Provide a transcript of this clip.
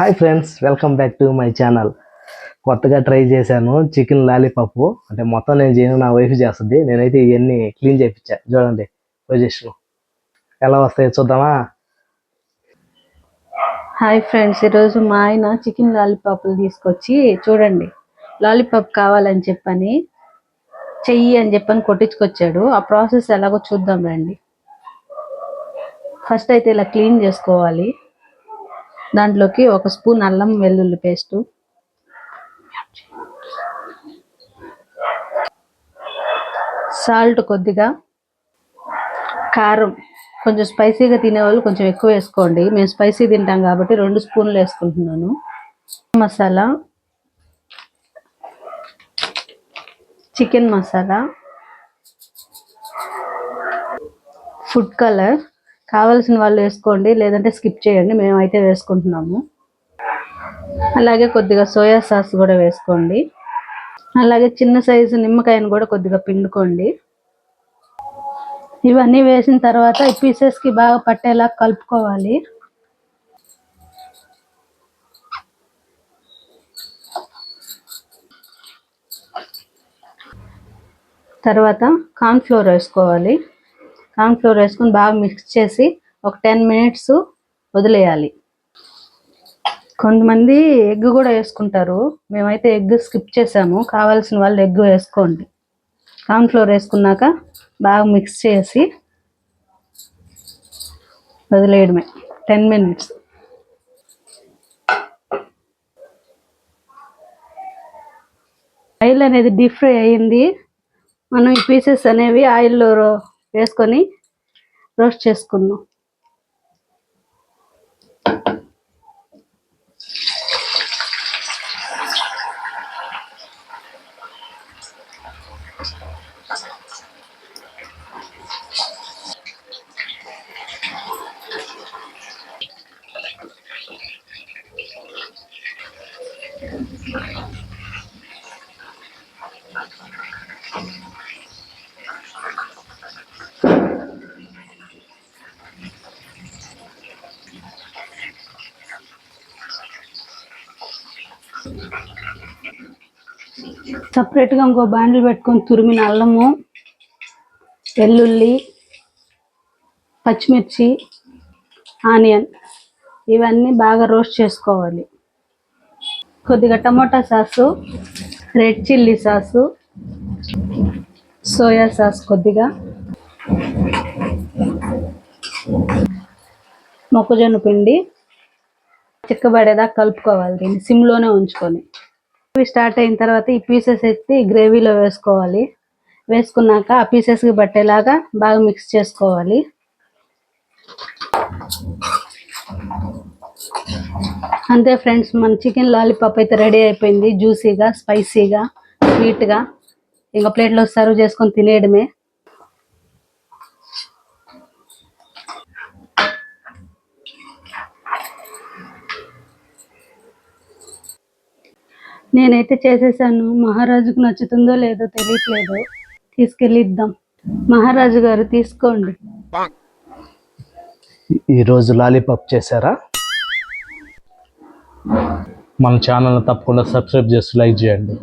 Hi friends, welcome back to my channel. కొత్తగా try చేశాను chicken lollipop. అంటే మొత్తం నేను చేయను, నా వైఫ్ చేస్తుంది. నేనైతే ఇవన్నీ క్లీన్ చేయించా. చూడండి పొజిషన్ ఎలా వస్తాయో చూద్దామా. హాయ్ ఫ్రెండ్స్, ఈరోజు మా ఆయన చికెన్ లాలీపాప్లు తీసుకొచ్చి చూడండి, లాలీపాప్ కావాలని చెప్పని చెయ్యి అని చెప్పని కొట్టించుకొచ్చాడు. ఆ ప్రాసెస్ ఎలాగో చూద్దాం రండి. ఫస్ట్ అయితే ఇలా క్లీన్ చేసుకోవాలి. దాంట్లోకి 1 స్పూన్ అల్లం వెల్లుల్లి పేస్టు, సాల్ట్ కొద్దిగా, కారం కొంచెం స్పైసీగా తినేవాళ్ళు కొంచెం ఎక్కువ వేసుకోండి. మేము స్పైసీ తింటాం కాబట్టి 2 స్పూన్లు వేసుకుంటున్నాను. Masala, chicken masala, food colour కావాల్సిన వాళ్ళు వేసుకోండి, లేదంటే స్కిప్ చేయండి. మేమైతే వేసుకుంటున్నాము. అలాగే కొద్దిగా సోయా సాస్ కూడా వేసుకోండి. అలాగే చిన్న సైజు నిమ్మకాయను కూడా కొద్దిగా పిండుకోండి. ఇవన్నీ వేసిన తర్వాత ఈ పీసెస్కి బాగా పట్టేలా కలుపుకోవాలి. తర్వాత కార్న్ఫ్లోర్ వేసుకోవాలి. కార్న్ఫ్లోర్ వేసుకొని బాగా మిక్స్ చేసి ఒక 10 మినిట్స్ వదిలేయాలి. కొంతమంది ఎగ్ కూడా వేసుకుంటారు, మేమైతే ఎగ్ స్కిప్ చేసాము. కావాల్సిన వాళ్ళు ఎగ్ వేసుకోండి. కార్న్ఫ్లోర్ వేసుకున్నాక బాగా మిక్స్ చేసి వదిలేయడమే 10 మినిట్స్. ఆయిల్ అనేది డీప్ ఫ్రై అయ్యింది. మనం ఈ పీసెస్ అనేవి ఆయిల్లో వేసుకొని రోస్ట్ చేసుకుందాం. సపరేట్గా ఇంకో బాండిల్ పెట్టుకొని తురిమిన అల్లము, వెల్లుల్లి, పచ్చిమిర్చి, ఆనియన్ ఇవన్నీ బాగా రోస్ట్ చేసుకోవాలి. కొద్దిగా tomato sauce, red chilli sauce, soya sauce కొద్దిగా, మొక్కజొన్న పిండి చిక్కబడేదాకా కలుపుకోవాలి. దీన్ని సిమ్లోనే ఉంచుకొని స్టార్ట్ అయిన తర్వాత ఈ పీసెస్ ఎత్తి గ్రేవీలో వేసుకోవాలి. వేసుకున్నాక ఆ పీసెస్కి పట్టేలాగా బాగా మిక్స్ చేసుకోవాలి. అంతే ఫ్రెండ్స్, మన చికెన్ లాలీపాప్ అయితే రెడీ అయిపోయింది. జ్యూసీగా, స్పైసీగా, స్వీట్గా. ఇంకా ప్లేట్లో సర్వ్ చేసుకొని తినేయడమే. నేనైతే చేసేసాను. మహారాజుకు నచ్చుతుందో లేదో తెలియట్లేదు. తీసుకెళ్ళి ఇద్దాం. మహారాజు గారు తీసుకోండి. ఈరోజు లాలీపాప్ చేశారా? మన ఛానల్ తప్పకుండా సబ్స్క్రైబ్ చేసి లైక్ చేయండి.